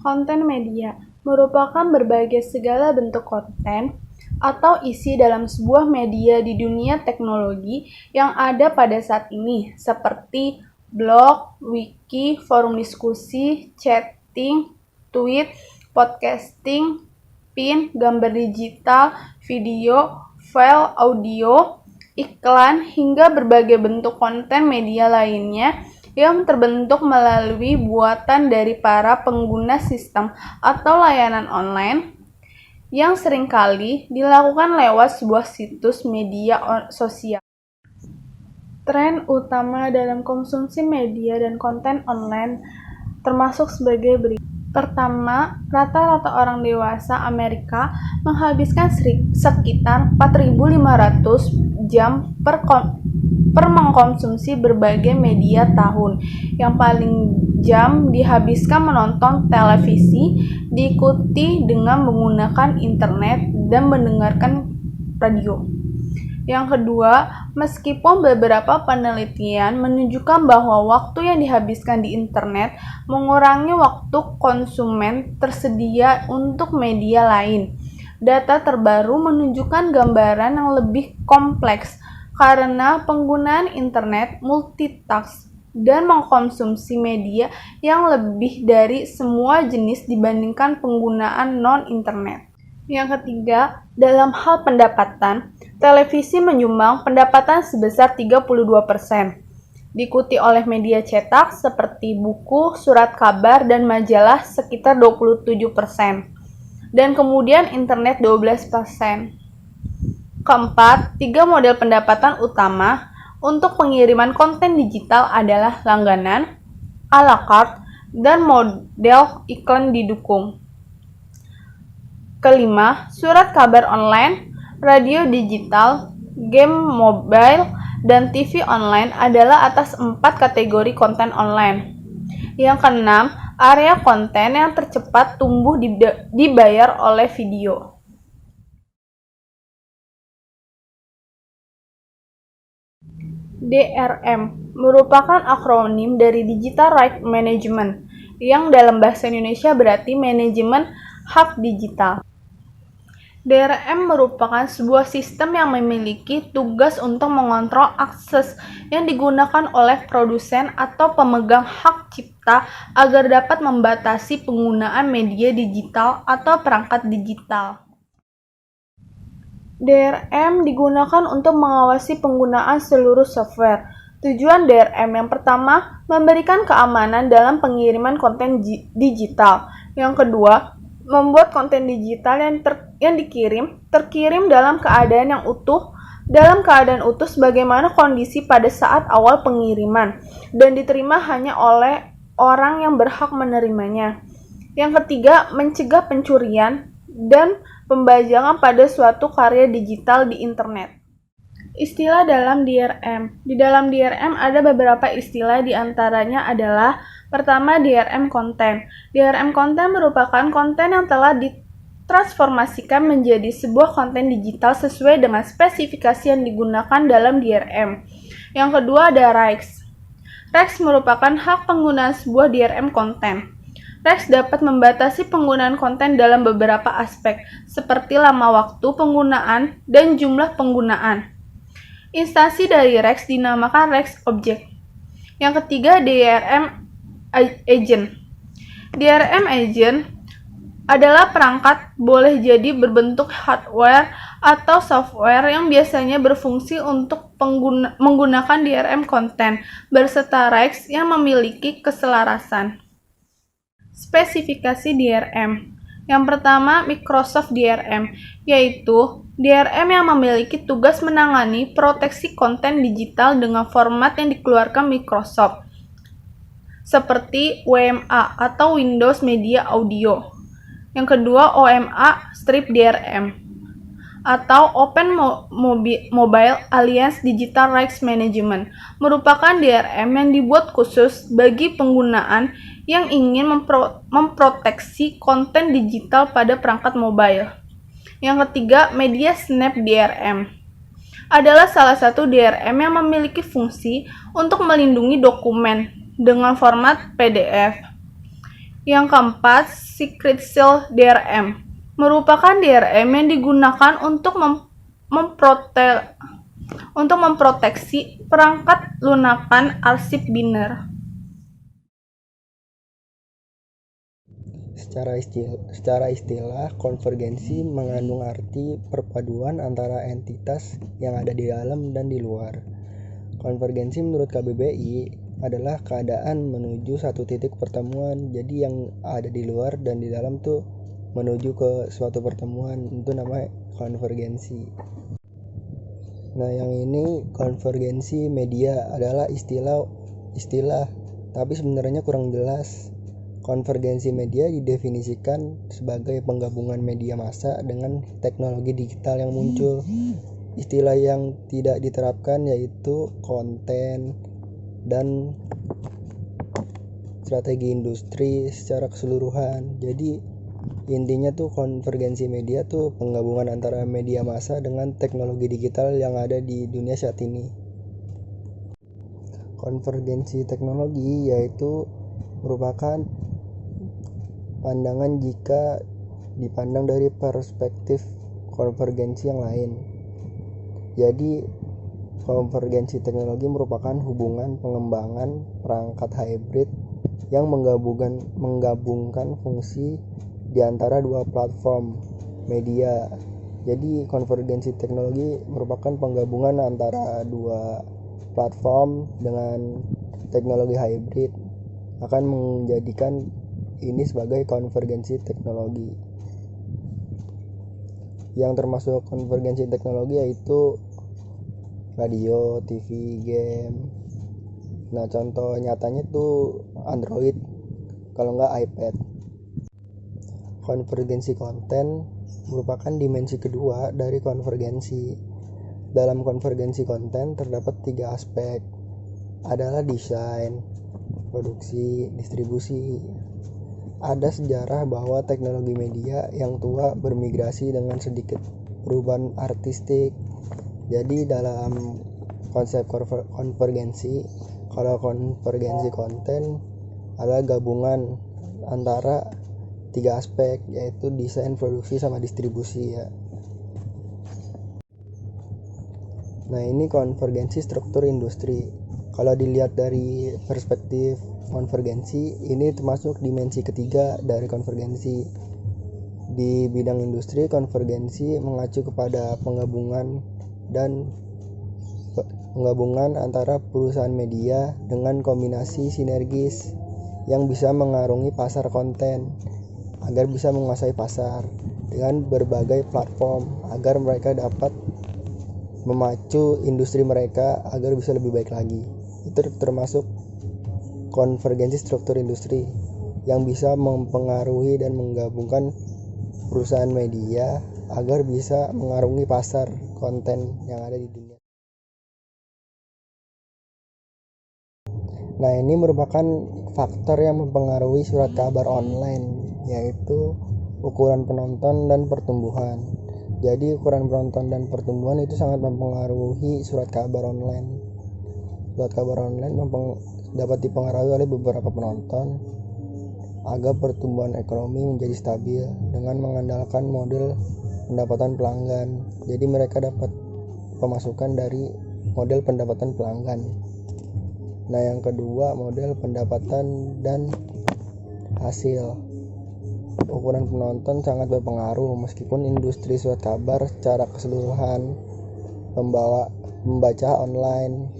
Konten media merupakan berbagai segala bentuk konten atau isi dalam sebuah media di dunia teknologi yang ada pada saat ini, seperti blog, wiki, forum diskusi, chatting, tweet, podcasting, pin, gambar digital, video, file audio, iklan, hingga berbagai bentuk konten media lainnya yang terbentuk melalui buatan dari para pengguna sistem atau layanan online yang seringkali dilakukan lewat sebuah situs media sosial. Tren utama dalam konsumsi media dan konten online termasuk sebagai berikut. Pertama, rata-rata orang dewasa Amerika menghabiskan sekitar 4.500 jam per mengkonsumsi berbagai media tahun. Yang paling jam dihabiskan menonton televisi, diikuti dengan menggunakan internet dan mendengarkan radio. Yang kedua, meskipun beberapa penelitian menunjukkan bahwa waktu yang dihabiskan di internet mengurangi waktu konsumen tersedia untuk media lain, data terbaru menunjukkan gambaran yang lebih kompleks karena penggunaan internet multitask dan mengkonsumsi media yang lebih dari semua jenis dibandingkan penggunaan non-internet. Yang ketiga, dalam hal pendapatan, televisi menyumbang pendapatan sebesar 32%, diikuti oleh media cetak seperti buku, surat kabar, dan majalah sekitar 27%, dan kemudian internet 12%. Keempat, tiga model pendapatan utama untuk pengiriman konten digital adalah langganan, a la carte, dan model iklan didukung. Kelima, surat kabar online, radio digital, game mobile, dan TV online adalah atas 4 kategori konten online. Yang keenam, area konten yang tercepat tumbuh dibayar oleh video. DRM merupakan akronim dari Digital Rights Management, yang dalam bahasa Indonesia berarti manajemen hak digital. DRM merupakan sebuah sistem yang memiliki tugas untuk mengontrol akses yang digunakan oleh produsen atau pemegang hak cipta agar dapat membatasi penggunaan media digital atau perangkat digital. DRM digunakan untuk mengawasi penggunaan seluruh software. Tujuan DRM yang pertama, memberikan keamanan dalam pengiriman konten digital. Yang kedua, membuat konten digital yang terkirim dalam keadaan yang utuh, sebagaimana kondisi pada saat awal pengiriman, dan diterima hanya oleh orang yang berhak menerimanya. Yang ketiga, mencegah pencurian dan pembajakan pada suatu karya digital di internet. Istilah dalam DRM. Di dalam DRM ada beberapa istilah, diantaranya adalah pertama, DRM konten. DRM konten merupakan konten yang telah ditransformasikan menjadi sebuah konten digital sesuai dengan spesifikasi yang digunakan dalam DRM. Yang kedua ada rights. Rights merupakan hak penggunaan sebuah DRM konten. Rights dapat membatasi penggunaan konten dalam beberapa aspek, seperti lama waktu penggunaan dan jumlah penggunaan. Instansi dari rights dinamakan rights object. Yang ketiga, DRM agent. DRM agent adalah perangkat, boleh jadi berbentuk hardware atau software, yang biasanya berfungsi untuk menggunakan DRM konten berserta rights yang memiliki keselarasan. Spesifikasi DRM. Yang pertama, Microsoft DRM, yaitu DRM yang memiliki tugas menangani proteksi konten digital dengan format yang dikeluarkan Microsoft, seperti WMA atau Windows Media Audio. Yang kedua, OMA Strip DRM, atau Open Mobile Alliance Digital Rights Management, merupakan DRM yang dibuat khusus bagi penggunaan yang ingin memproteksi konten digital pada perangkat mobile. Yang ketiga, MediaSnap DRM adalah salah satu DRM yang memiliki fungsi untuk melindungi dokumen dengan format PDF. Yang keempat, Secret Seal DRM merupakan DRM yang digunakan untuk memproteksi perangkat lunakan arsip biner. Secara istilah, konvergensi mengandung arti perpaduan antara entitas yang ada di dalam dan di luar. Konvergensi menurut KBBI adalah keadaan menuju satu titik pertemuan. Jadi yang ada di luar dan di dalam tuh menuju ke suatu pertemuan, itu namanya konvergensi. Nah, yang ini konvergensi media adalah istilah tapi sebenarnya kurang jelas. Konvergensi media didefinisikan sebagai penggabungan media massa dengan teknologi digital yang muncul. Istilah yang tidak diterapkan yaitu konten dan strategi industri secara keseluruhan. Jadi intinya tuh konvergensi media tuh penggabungan antara media massa dengan teknologi digital yang ada di dunia saat ini. Konvergensi teknologi yaitu merupakan pandangan jika dipandang dari perspektif konvergensi yang lain. Jadi konvergensi teknologi merupakan hubungan pengembangan perangkat hybrid yang menggabungkan fungsi di antara dua platform media. Jadi konvergensi teknologi merupakan penggabungan antara dua platform dengan teknologi hybrid akan menjadikan ini sebagai konvergensi teknologi. Yang termasuk konvergensi teknologi yaitu radio, TV, game. Nah, contoh nyatanya tuh Android, kalau nggak iPad. Konvergensi konten merupakan dimensi kedua dari konvergensi. Dalam konvergensi konten terdapat 3 aspek, adalah desain, produksi, distribusi. Ada sejarah bahwa teknologi media yang tua bermigrasi dengan sedikit perubahan artistik. Jadi dalam konsep konvergensi, kalau konvergensi konten adalah gabungan antara 3 aspek, yaitu desain, produksi, sama distribusi ya. Nah, ini konvergensi struktur industri. Kalau dilihat dari perspektif konvergensi, ini termasuk dimensi ketiga dari konvergensi. Di bidang industri, konvergensi mengacu kepada penggabungan antara perusahaan media dengan kombinasi sinergis yang bisa mengarungi pasar konten agar bisa menguasai pasar dengan berbagai platform agar mereka dapat memacu industri mereka agar bisa lebih baik lagi. Itu termasuk konvergensi struktur industri yang bisa mempengaruhi dan menggabungkan perusahaan media agar bisa mengarungi pasar konten yang ada di dunia. Nah, ini merupakan faktor yang mempengaruhi surat kabar online, yaitu ukuran penonton dan pertumbuhan. Jadi ukuran penonton dan pertumbuhan itu sangat mempengaruhi surat kabar online. Surat kabar online dapat dipengaruhi oleh beberapa penonton agar pertumbuhan ekonomi menjadi stabil dengan mengandalkan model pendapatan pelanggan. Jadi mereka dapat pemasukan dari model pendapatan pelanggan. Nah, yang kedua, model pendapatan dan hasil. Ukuran penonton sangat berpengaruh meskipun industri surat kabar secara keseluruhan membaca online.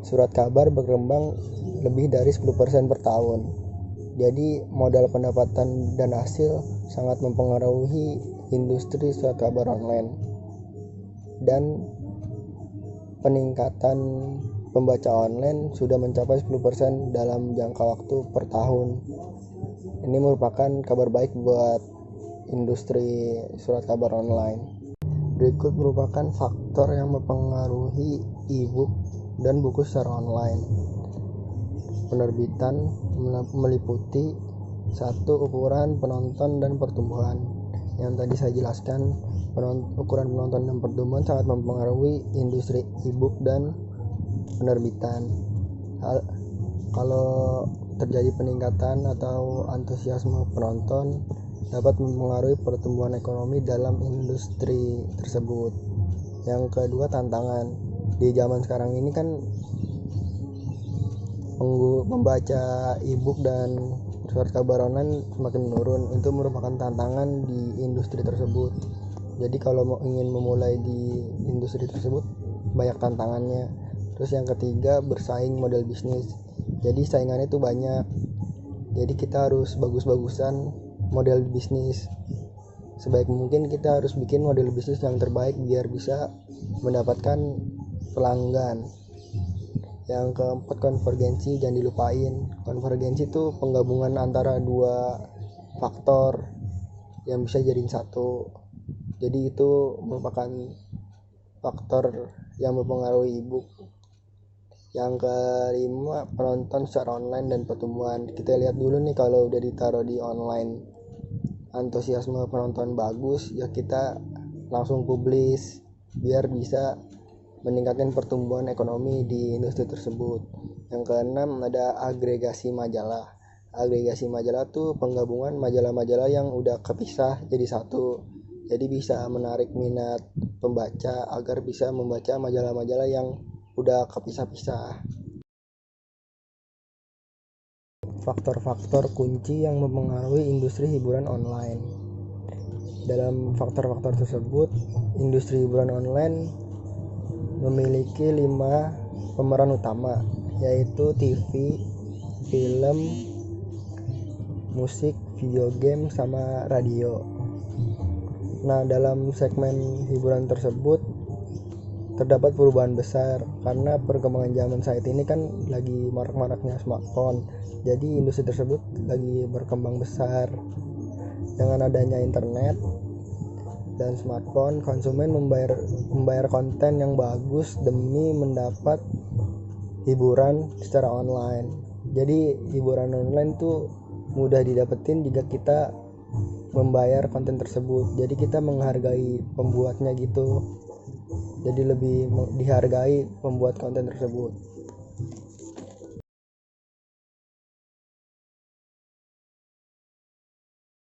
Surat kabar berkembang lebih dari 10% per tahun. Jadi modal pendapatan dan hasil sangat mempengaruhi industri surat kabar online. Dan peningkatan pembaca online sudah mencapai 10% dalam jangka waktu per tahun. Ini merupakan kabar baik buat industri surat kabar online. Berikut merupakan faktor yang mempengaruhi e-book dan buku secara online. Penerbitan meliputi 1. Ukuran penonton dan pertumbuhan. Yang tadi saya jelaskan, ukuran penonton dan pertumbuhan sangat mempengaruhi industri e-book dan penerbitan. Kalau terjadi peningkatan atau antusiasme penonton dapat mempengaruhi pertumbuhan ekonomi dalam industri tersebut. Yang kedua, tantangan. Di zaman sekarang ini kan membaca e-book dan surat kabar online semakin menurun. Itu merupakan tantangan di industri tersebut. Jadi kalau ingin memulai di industri tersebut banyak tantangannya. Terus yang ketiga, bersaing model bisnis. Jadi saingannya itu banyak. Jadi kita harus bagus-bagusan model bisnis. Sebaik mungkin kita harus bikin model bisnis yang terbaik biar bisa mendapatkan pelanggan. Yang keempat, konvergensi, jangan dilupain. Konvergensi itu penggabungan antara dua faktor yang bisa jadiin satu. Jadi itu merupakan faktor yang mempengaruhi e-book. Yang kelima, penonton secara online dan pertumbuhan. Kita lihat dulu nih, kalau udah ditaruh di online antusiasme penonton bagus, ya kita langsung publish biar bisa meningkatkan pertumbuhan ekonomi di industri tersebut. Yang keenam, ada agregasi majalah. Agregasi majalah tuh penggabungan majalah-majalah yang udah kepisah jadi satu. Jadi bisa menarik minat pembaca agar bisa membaca majalah-majalah yang udah kepisah-pisah. Faktor-faktor kunci yang mempengaruhi industri hiburan online. Dalam faktor-faktor tersebut, industri hiburan online memiliki 5 pemeran utama, yaitu TV, film, musik, video game, sama radio. Nah, dalam segmen hiburan tersebut terdapat perubahan besar karena perkembangan zaman saat ini kan lagi marak-maraknya smartphone. Jadi industri tersebut lagi berkembang besar. Dengan adanya internet dan smartphone, konsumen membayar konten yang bagus demi mendapat hiburan secara online. Jadi hiburan online tuh mudah didapetin jika kita membayar konten tersebut. Jadi kita menghargai pembuatnya gitu. Jadi lebih dihargai pembuat konten tersebut.